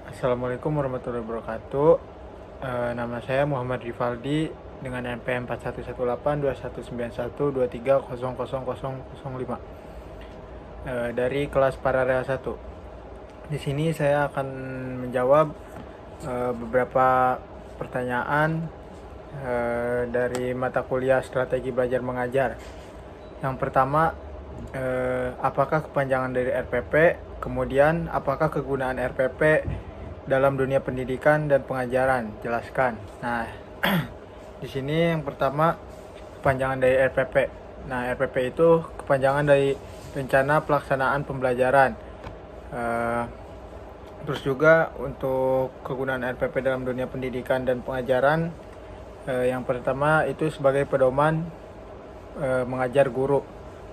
Assalamualaikum warahmatullahi wabarakatuh. Nama saya Muhammad Rivaldi dengan NPM 4118219123000005 dari kelas Paralel 1. Di sini saya akan menjawab beberapa pertanyaan dari mata kuliah Strategi Belajar Mengajar. Yang pertama, apakah kepanjangan dari RPP? Kemudian, apakah kegunaan RPP dalam dunia pendidikan dan pengajaran? Jelaskan. Nah, di sini yang pertama kepanjangan dari RPP. Nah, RPP itu kepanjangan dari Rencana Pelaksanaan Pembelajaran. Terus juga untuk kegunaan RPP dalam dunia pendidikan dan pengajaran, yang pertama itu sebagai pedoman mengajar guru.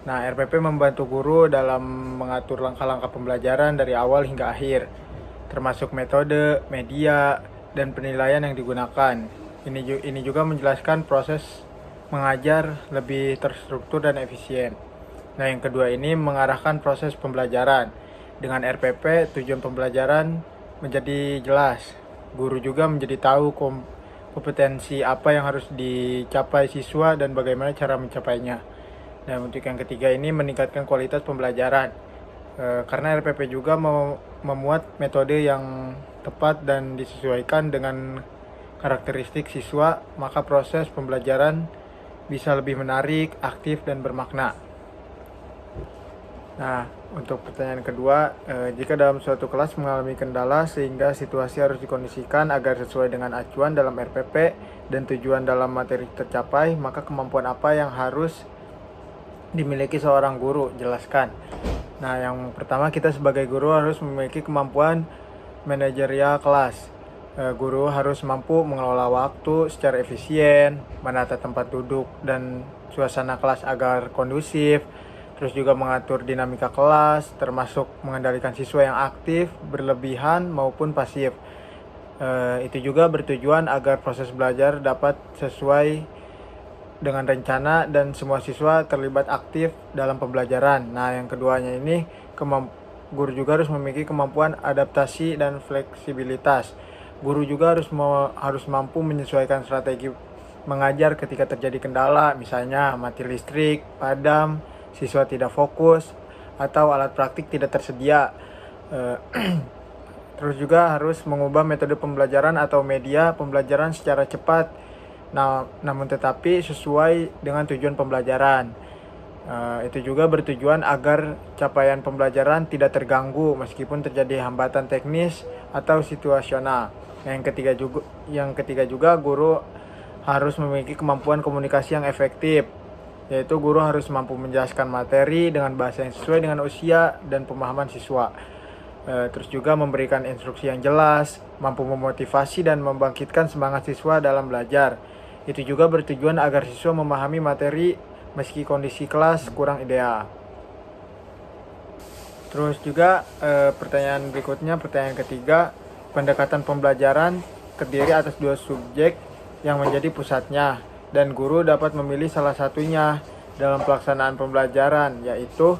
Nah, RPP membantu guru dalam mengatur langkah-langkah pembelajaran dari awal hingga akhir, termasuk metode, media, dan penilaian yang digunakan. Ini juga menjelaskan proses mengajar lebih terstruktur dan efisien. Nah, yang kedua ini mengarahkan proses pembelajaran. Dengan RPP, tujuan pembelajaran menjadi jelas. Guru juga menjadi tahu kompetensi apa yang harus dicapai siswa dan bagaimana cara mencapainya. Dan untuk yang ketiga ini meningkatkan kualitas pembelajaran. Karena RPP juga memuat metode yang tepat dan disesuaikan dengan karakteristik siswa, maka proses pembelajaran bisa lebih menarik, aktif, dan bermakna. Nah, untuk pertanyaan kedua, jika dalam suatu kelas mengalami kendala sehingga situasi harus dikondisikan agar sesuai dengan acuan dalam RPP dan tujuan dalam materi tercapai, maka kemampuan apa yang harus dimiliki seorang guru? Jelaskan. Nah, yang pertama kita sebagai guru harus memiliki kemampuan manajerial kelas. Guru harus mampu mengelola waktu secara efisien, menata tempat duduk dan suasana kelas agar kondusif, terus juga mengatur dinamika kelas, termasuk mengendalikan siswa yang aktif, berlebihan maupun pasif. Itu juga bertujuan agar proses belajar dapat sesuai dengan rencana dan semua siswa terlibat aktif dalam pembelajaran. Nah, yang keduanya ini guru juga harus memiliki kemampuan adaptasi dan fleksibilitas. Guru juga harus mampu menyesuaikan strategi mengajar ketika terjadi kendala, misalnya mati listrik, padam, siswa tidak fokus, atau alat praktik tidak tersedia. Terus juga harus mengubah metode pembelajaran atau media pembelajaran secara cepat, namun tetapi sesuai dengan tujuan pembelajaran. Itu juga bertujuan agar capaian pembelajaran tidak terganggu meskipun terjadi hambatan teknis atau situasional. Yang ketiga juga guru harus memiliki kemampuan komunikasi yang efektif, yaitu guru harus mampu menjelaskan materi dengan bahasa yang sesuai dengan usia dan pemahaman siswa. Terus juga memberikan instruksi yang jelas, mampu memotivasi dan membangkitkan semangat siswa dalam belajar. Itu juga bertujuan agar siswa memahami materi meski kondisi kelas kurang ideal. Terus juga pertanyaan berikutnya, pertanyaan ketiga, pendekatan pembelajaran terdiri atas dua subjek yang menjadi pusatnya, dan guru dapat memilih salah satunya dalam pelaksanaan pembelajaran, yaitu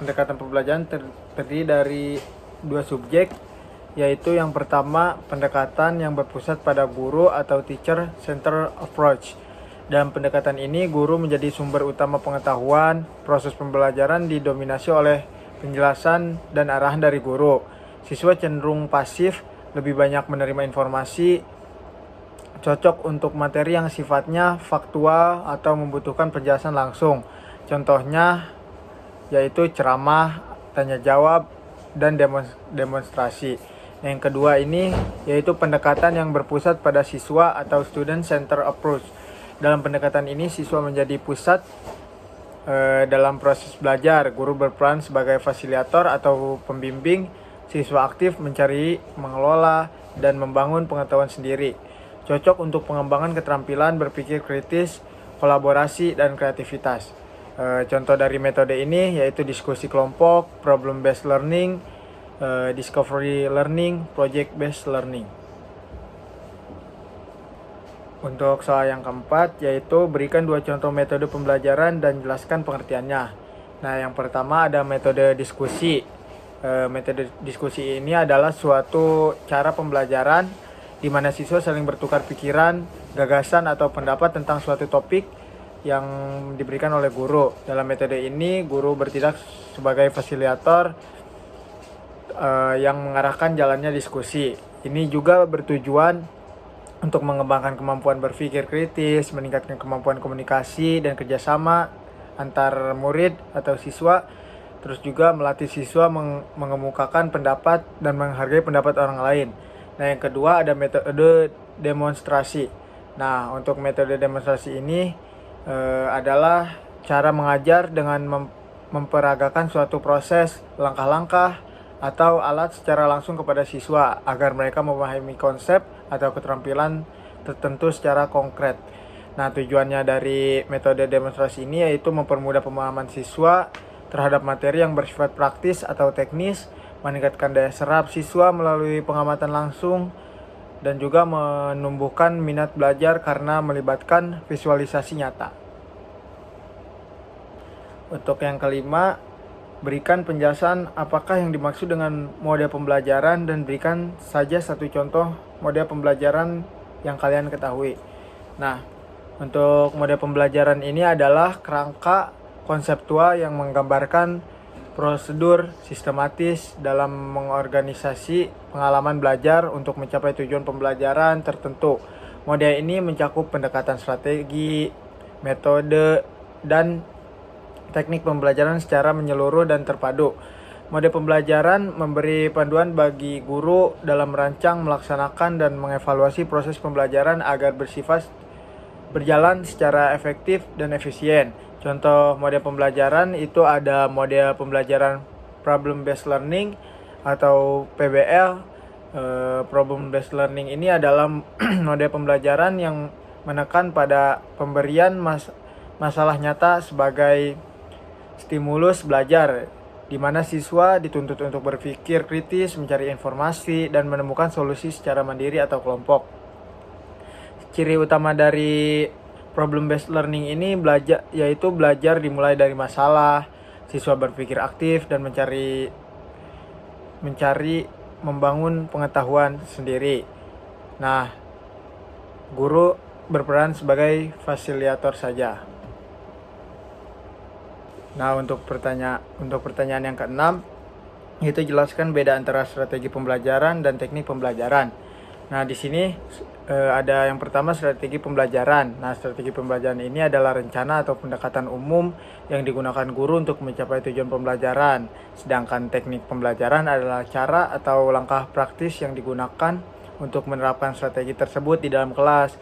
pendekatan pembelajaran terdiri dari dua subjek, yaitu yang pertama pendekatan yang berpusat pada guru atau teacher center approach. Dalam pendekatan ini guru menjadi sumber utama pengetahuan. Proses pembelajaran didominasi oleh penjelasan dan arahan dari guru. Siswa cenderung pasif, lebih banyak menerima informasi, cocok untuk materi yang sifatnya faktual atau membutuhkan penjelasan langsung. Contohnya yaitu ceramah, tanya jawab, dan demonstrasi. Yang kedua ini yaitu pendekatan yang berpusat pada siswa atau student center approach. Dalam pendekatan ini siswa menjadi pusat dalam proses belajar. Guru berperan sebagai fasilitator atau pembimbing. Siswa aktif mencari, mengelola, dan membangun pengetahuan sendiri. Cocok untuk pengembangan keterampilan berpikir kritis, kolaborasi, dan kreativitas. Contoh dari metode ini yaitu diskusi kelompok, problem based learning, discovery learning, project based learning. Untuk soal yang keempat yaitu berikan dua contoh metode pembelajaran dan jelaskan pengertiannya. Nah, yang pertama ada metode diskusi. Metode diskusi ini adalah suatu cara pembelajaran di mana siswa saling bertukar pikiran, gagasan atau pendapat tentang suatu topik yang diberikan oleh guru. Dalam metode ini, guru bertindak sebagai fasilitator yang mengarahkan jalannya diskusi. Ini juga bertujuan untuk mengembangkan kemampuan berpikir kritis, meningkatkan kemampuan komunikasi dan kerjasama antar murid atau siswa, terus juga melatih siswa mengemukakan pendapat dan menghargai pendapat orang lain. Nah, yang kedua ada metode demonstrasi. Nah, untuk metode demonstrasi ini adalah cara mengajar dengan memperagakan suatu proses, langkah-langkah, atau alat secara langsung kepada siswa agar mereka memahami konsep atau keterampilan tertentu secara konkret. Nah, tujuannya dari metode demonstrasi ini yaitu mempermudah pemahaman siswa terhadap materi yang bersifat praktis atau teknis, meningkatkan daya serap siswa melalui pengamatan langsung, dan juga menumbuhkan minat belajar karena melibatkan visualisasi nyata. Untuk yang kelima, berikan penjelasan apakah yang dimaksud dengan mode pembelajaran dan berikan saja satu contoh mode pembelajaran yang kalian ketahui. Nah, untuk mode pembelajaran ini adalah kerangka konseptual yang menggambarkan prosedur sistematis dalam mengorganisasi pengalaman belajar untuk mencapai tujuan pembelajaran tertentu. Mode ini mencakup pendekatan strategi, metode, dan teknik pembelajaran secara menyeluruh dan terpadu. Mode pembelajaran memberi panduan bagi guru dalam merancang, melaksanakan, dan mengevaluasi proses pembelajaran agar berjalan secara efektif dan efisien. Contoh mode pembelajaran itu ada mode pembelajaran problem based learning atau PBL. Problem based learning ini adalah mode pembelajaran yang menekan pada pemberian masalah nyata sebagai stimulus belajar, di mana siswa dituntut untuk berpikir kritis, mencari informasi, dan menemukan solusi secara mandiri atau kelompok. Ciri utama dari problem based learning ini yaitu belajar dimulai dari masalah, siswa berpikir aktif dan mencari membangun pengetahuan sendiri. Nah, guru berperan sebagai fasilitator saja. Nah, untuk pertanyaan yang keenam, itu jelaskan beda antara strategi pembelajaran dan teknik pembelajaran. Nah, di sini ada yang pertama strategi pembelajaran. Nah, strategi pembelajaran ini adalah rencana atau pendekatan umum yang digunakan guru untuk mencapai tujuan pembelajaran. Sedangkan teknik pembelajaran adalah cara atau langkah praktis yang digunakan untuk menerapkan strategi tersebut di dalam kelas.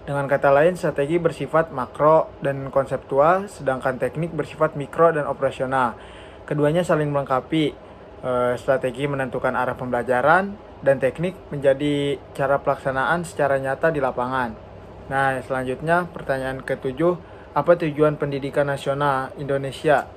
Dengan kata lain, strategi bersifat makro dan konseptual, sedangkan teknik bersifat mikro dan operasional. Keduanya saling melengkapi. Strategi menentukan arah pembelajaran dan teknik menjadi cara pelaksanaan secara nyata di lapangan. Nah, selanjutnya pertanyaan ketujuh, apa tujuan pendidikan nasional Indonesia?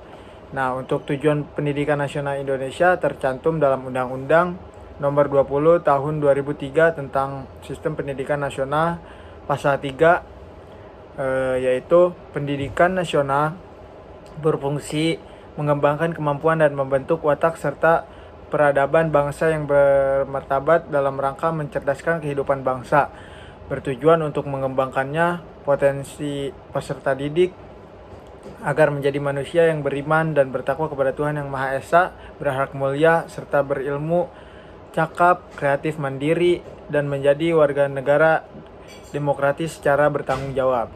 Nah, untuk tujuan pendidikan nasional Indonesia tercantum dalam Undang-Undang Nomor 20 Tahun 2003 tentang Sistem Pendidikan Nasional Pasal 3, yaitu pendidikan nasional berfungsi mengembangkan kemampuan dan membentuk watak serta peradaban bangsa yang bermartabat dalam rangka mencerdaskan kehidupan bangsa, bertujuan untuk mengembangkannya potensi peserta didik agar menjadi manusia yang beriman dan bertakwa kepada Tuhan Yang Maha Esa, berakhlak mulia, serta berilmu, cakap, kreatif, mandiri, dan menjadi warga negara demokratis secara bertanggung jawab.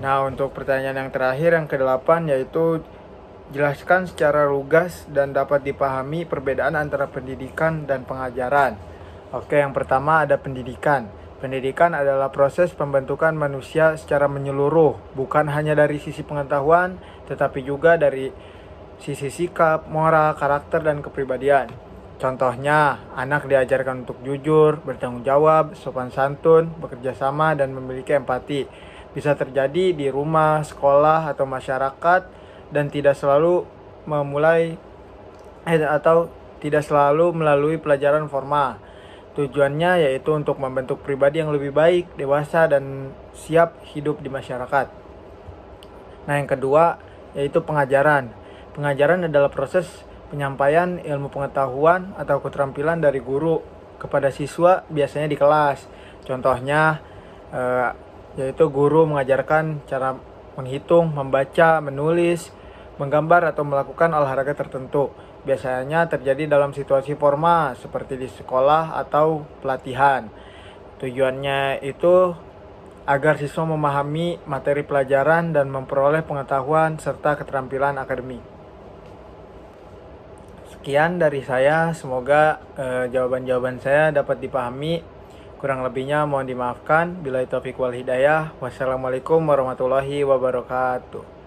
Nah, untuk pertanyaan yang terakhir, yang ke-8, yaitu jelaskan secara lugas dan dapat dipahami perbedaan antara pendidikan dan pengajaran. Oke, yang pertama ada pendidikan. Pendidikan adalah proses pembentukan manusia secara menyeluruh, bukan hanya dari sisi pengetahuan, tetapi juga dari sisi sikap, moral, karakter, dan kepribadian. Contohnya, anak diajarkan untuk jujur, bertanggung jawab, sopan santun, bekerja sama, dan memiliki empati. Bisa terjadi di rumah, sekolah, atau masyarakat, dan tidak selalu melalui pelajaran formal. Tujuannya yaitu untuk membentuk pribadi yang lebih baik, dewasa, dan siap hidup di masyarakat. Nah, yang kedua yaitu pengajaran. Pengajaran adalah proses penyampaian ilmu pengetahuan atau keterampilan dari guru kepada siswa biasanya di kelas. Contohnya yaitu guru mengajarkan cara menghitung, membaca, menulis, menggambar atau melakukan olahraga tertentu. Biasanya terjadi dalam situasi formal seperti di sekolah atau pelatihan. Tujuannya itu agar siswa memahami materi pelajaran dan memperoleh pengetahuan serta keterampilan akademik. Sekian dari saya, semoga jawaban-jawaban saya dapat dipahami. Kurang lebihnya mohon dimaafkan. Billahi taufiq wal hidayah. Wassalamualaikum warahmatullahi wabarakatuh.